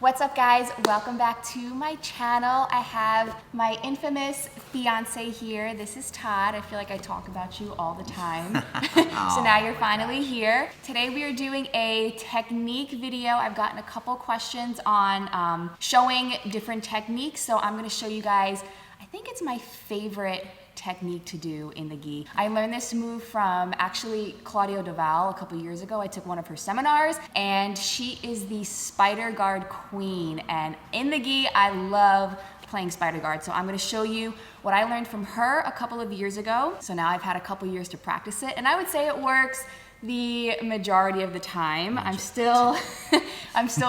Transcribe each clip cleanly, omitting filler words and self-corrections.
What's up guys? Welcome back to my channel. I have my infamous fiance here. This is Todd. I feel like I talk about you all the time. So now you're finally here. Today we are doing a technique video. I've gotten a couple questions on showing different techniques. So I'm gonna show you guys, I think it's my favorite technique to do in the gi. I learned this move from actually Claudio Duval a couple years ago. I took one of her seminars and she is the spider guard queen. And in the gi, I love playing spider guard. So I'm gonna show you what I learned from her a couple of years ago. So now I've had a couple years to practice it and I would say it works the majority of the time. I'm still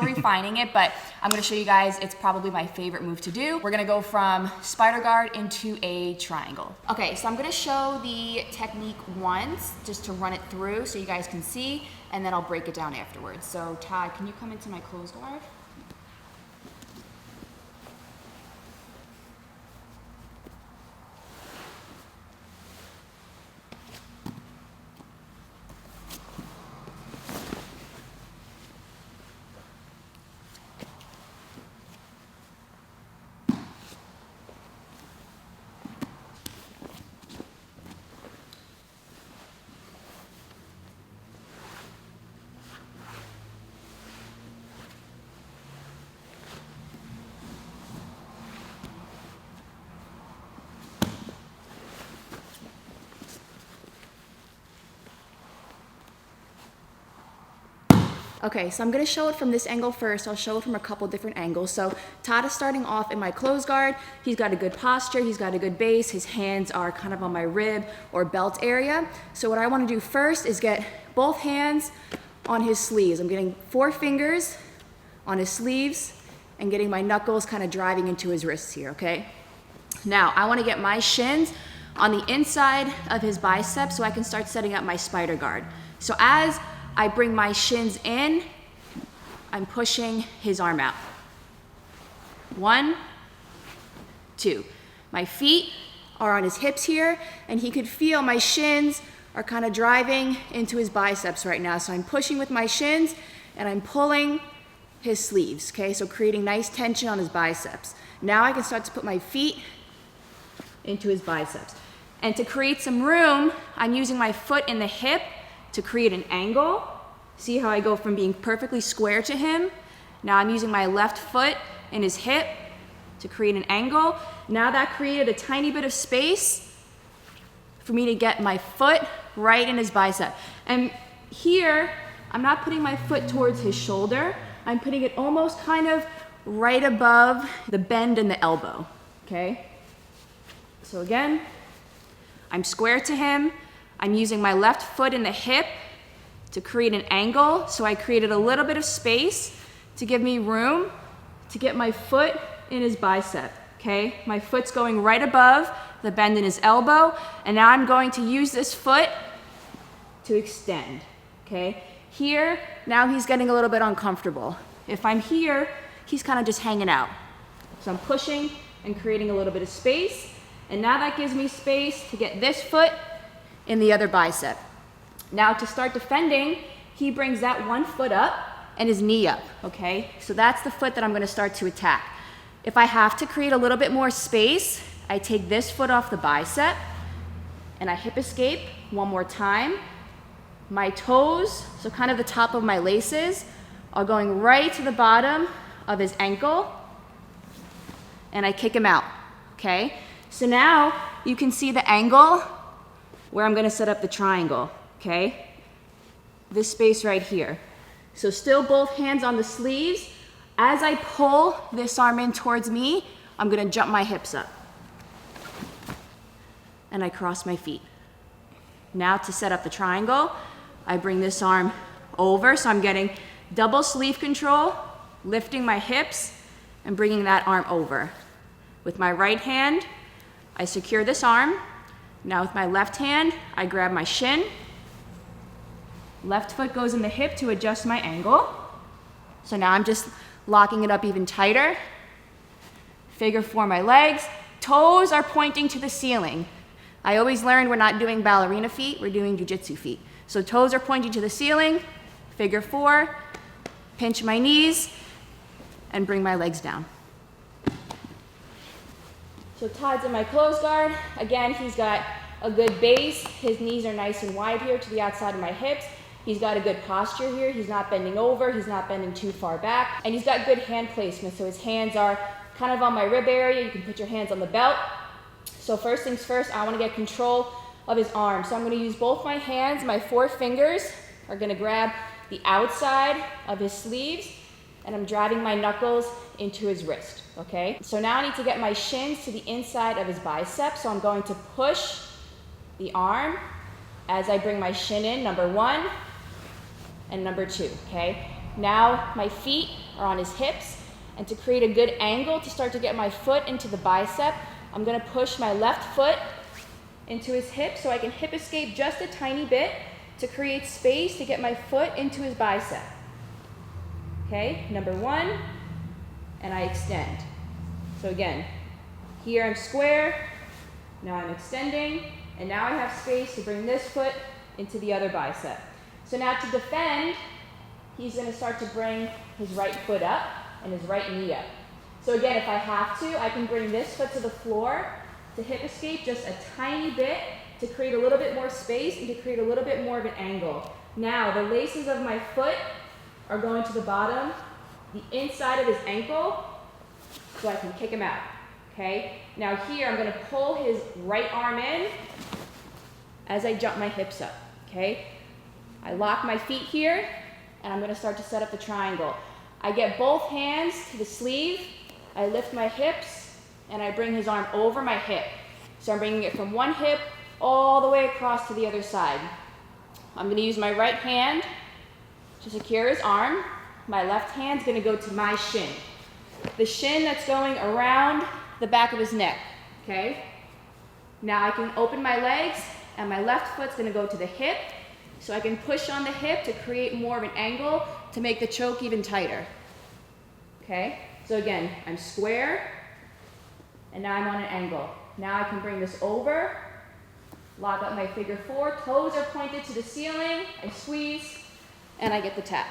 refining it, but I'm gonna show you guys, it's probably my favorite move to do. We're gonna go from spider guard into a triangle. Okay, so I'm gonna show the technique once, just to run it through so you guys can see, and then I'll break it down afterwards. So Todd, can you come into my closed guard? Okay, so I'm gonna show it from this angle first. I'll show it from a couple different angles. So Todd is starting off in my closed guard. He's got a good posture, he's got a good base. His hands are kind of on my rib or belt area. So what I wanna do first is get both hands on his sleeves. I'm getting 4 fingers on his sleeves and getting my knuckles kind of driving into his wrists here, okay? Now, I wanna get my shins on the inside of his biceps so I can start setting up my spider guard. So as I bring my shins in, I'm pushing his arm out. 1, 2. My feet are on his hips here, and he could feel my shins are kind of driving into his biceps right now. So I'm pushing with my shins, and I'm pulling his sleeves, okay? So creating nice tension on his biceps. Now I can start to put my feet into his biceps. And to create some room, I'm using my foot in the hip to create an angle. See how I go from being perfectly square to him? Now I'm using my left foot in his hip to create an angle. Now that created a tiny bit of space for me to get my foot right in his bicep. And here, I'm not putting my foot towards his shoulder. I'm putting it almost kind of right above the bend in the elbow, okay? So again, I'm square to him. I'm using my left foot in the hip to create an angle. So I created a little bit of space to give me room to get my foot in his bicep, okay? My foot's going right above the bend in his elbow. And now I'm going to use this foot to extend, okay? Here, now he's getting a little bit uncomfortable. If I'm here, he's kind of just hanging out. So I'm pushing and creating a little bit of space. And now that gives me space to get this foot in the other bicep. Now to start defending, he brings that one foot up and his knee up, okay? So that's the foot that I'm gonna start to attack. If I have to create a little bit more space, I take this foot off the bicep and I hip escape one more time. My toes, so kind of the top of my laces, are going right to the bottom of his ankle and I kick him out, okay? So now you can see the angle where I'm gonna set up the triangle, okay? This space right here. So still both hands on the sleeves. As I pull this arm in towards me, I'm gonna jump my hips up. And I cross my feet. Now to set up the triangle, I bring this arm over, so I'm getting double sleeve control, lifting my hips, and bringing that arm over. With my right hand, I secure this arm. Now with my left hand, I grab my shin. Left foot goes in the hip to adjust my angle. So now I'm just locking it up even tighter. Figure 4 my legs. Toes are pointing to the ceiling. I always learned we're not doing ballerina feet, we're doing Jiu Jitsu feet. So toes are pointing to the ceiling, figure 4, pinch my knees, and bring my legs down. So Todd's in my closed guard. Again, he's got a good base. His knees are nice and wide here to the outside of my hips. He's got a good posture here. He's not bending over. He's not bending too far back. And he's got good hand placement. So his hands are kind of on my rib area. You can put your hands on the belt. So first things first, I want to get control of his arms. So I'm going to use both my hands. My 4 fingers are going to grab the outside of his sleeves, and I'm driving my knuckles into his wrist, okay? So now I need to get my shins to the inside of his bicep. So I'm going to push the arm as I bring my shin in, number 1 and number 2, okay? Now my feet are on his hips, and to create a good angle to start to get my foot into the bicep, I'm gonna push my left foot into his hip so I can hip escape just a tiny bit to create space to get my foot into his bicep. Okay, number 1, and I extend. So again, here I'm square, now I'm extending, and now I have space to bring this foot into the other bicep. So now to defend, he's going to start to bring his right foot up and his right knee up. So again, if I have to, I can bring this foot to the floor to hip escape just a tiny bit to create a little bit more space and to create a little bit more of an angle. Now, the laces of my foot are going to the bottom, the inside of his ankle, so I can kick him out, okay? Now here, I'm gonna pull his right arm in as I jump my hips up, okay? I lock my feet here, and I'm gonna start to set up the triangle. I get both hands to the sleeve, I lift my hips, and I bring his arm over my hip. So I'm bringing it from one hip all the way across to the other side. I'm gonna use my right hand to secure his arm. My left hand's gonna go to my shin. The shin that's going around the back of his neck, okay? Now I can open my legs, and my left foot's gonna go to the hip, so I can push on the hip to create more of an angle to make the choke even tighter, okay? So again, I'm square, and now I'm on an angle. Now I can bring this over, lock up my figure 4, toes are pointed to the ceiling, I squeeze, and I get the tap.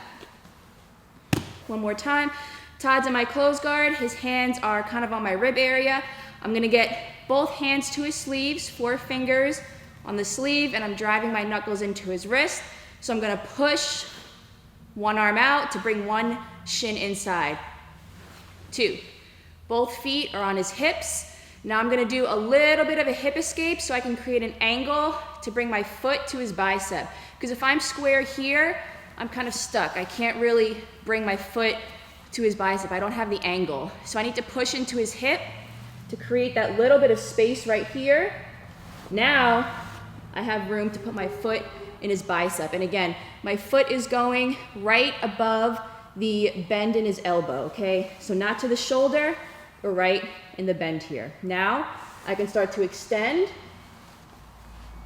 One more time. Todd's in my closed guard. His hands are kind of on my rib area. I'm gonna get both hands to his sleeves, 4 fingers on the sleeve, and I'm driving my knuckles into his wrist. So I'm gonna push one arm out to bring one shin inside. 2. Both feet are on his hips. Now I'm gonna do a little bit of a hip escape so I can create an angle to bring my foot to his bicep. Because if I'm square here, I'm kind of stuck. I can't really bring my foot to his bicep. I don't have the angle. So I need to push into his hip to create that little bit of space right here. Now I have room to put my foot in his bicep. And again, my foot is going right above the bend in his elbow, okay? So not to the shoulder, but right in the bend here. Now I can start to extend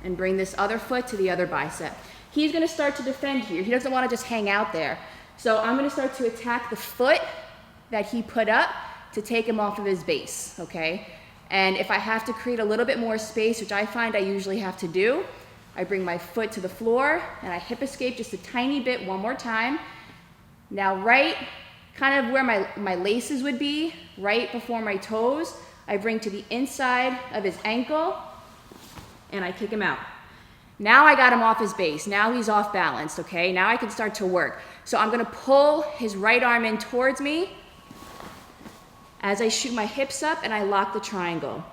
and bring this other foot to the other bicep. He's gonna start to defend here. He doesn't wanna just hang out there. So I'm gonna start to attack the foot that he put up to take him off of his base, okay? And if I have to create a little bit more space, which I find I usually have to do, I bring my foot to the floor and I hip escape just a tiny bit one more time. Now right, kind of where my laces would be, right before my toes, I bring to the inside of his ankle and I kick him out. Now I got him off his base. Now he's off balance, okay? Now I can start to work. So I'm gonna pull his right arm in towards me as I shoot my hips up and I lock the triangle.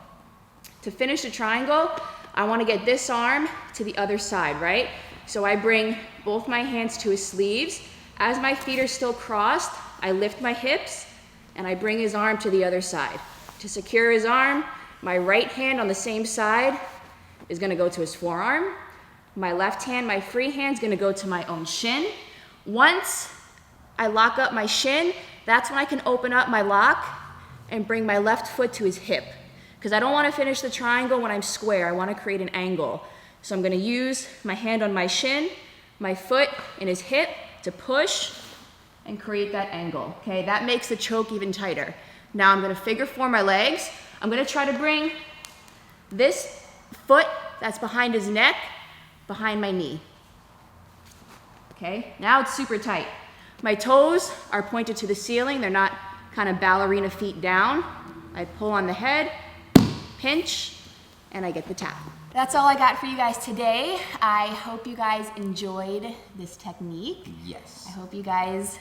To finish the triangle, I wanna get this arm to the other side, right? So I bring both my hands to his sleeves. As my feet are still crossed, I lift my hips and I bring his arm to the other side. To secure his arm, my right hand on the same side is gonna go to his forearm. My left hand, my free hand, is gonna go to my own shin. Once I lock up my shin, that's when I can open up my lock and bring my left foot to his hip. Because I don't wanna finish the triangle when I'm square, I wanna create an angle. So I'm gonna use my hand on my shin, my foot in his hip to push and create that angle, okay? That makes the choke even tighter. Now I'm gonna figure 4 my legs. I'm gonna try to bring this foot that's behind his neck behind my knee. Okay, now it's super tight. My toes are pointed to the ceiling. They're not kind of ballerina feet down. I pull on the head, pinch, and I get the tap. That's all I got for you guys today. I hope you guys enjoyed this technique. Yes. I hope you guys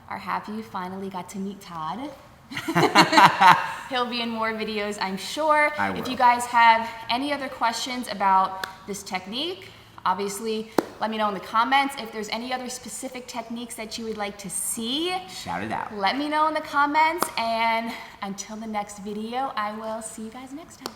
are happy you finally got to meet Todd. He'll be in more videos, I'm sure. I will. If you guys have any other questions about this technique, obviously let me know in the comments. If there's any other specific techniques that you would like to see, shout it out. Let me know in the comments, and until the next video, I will see you guys next time.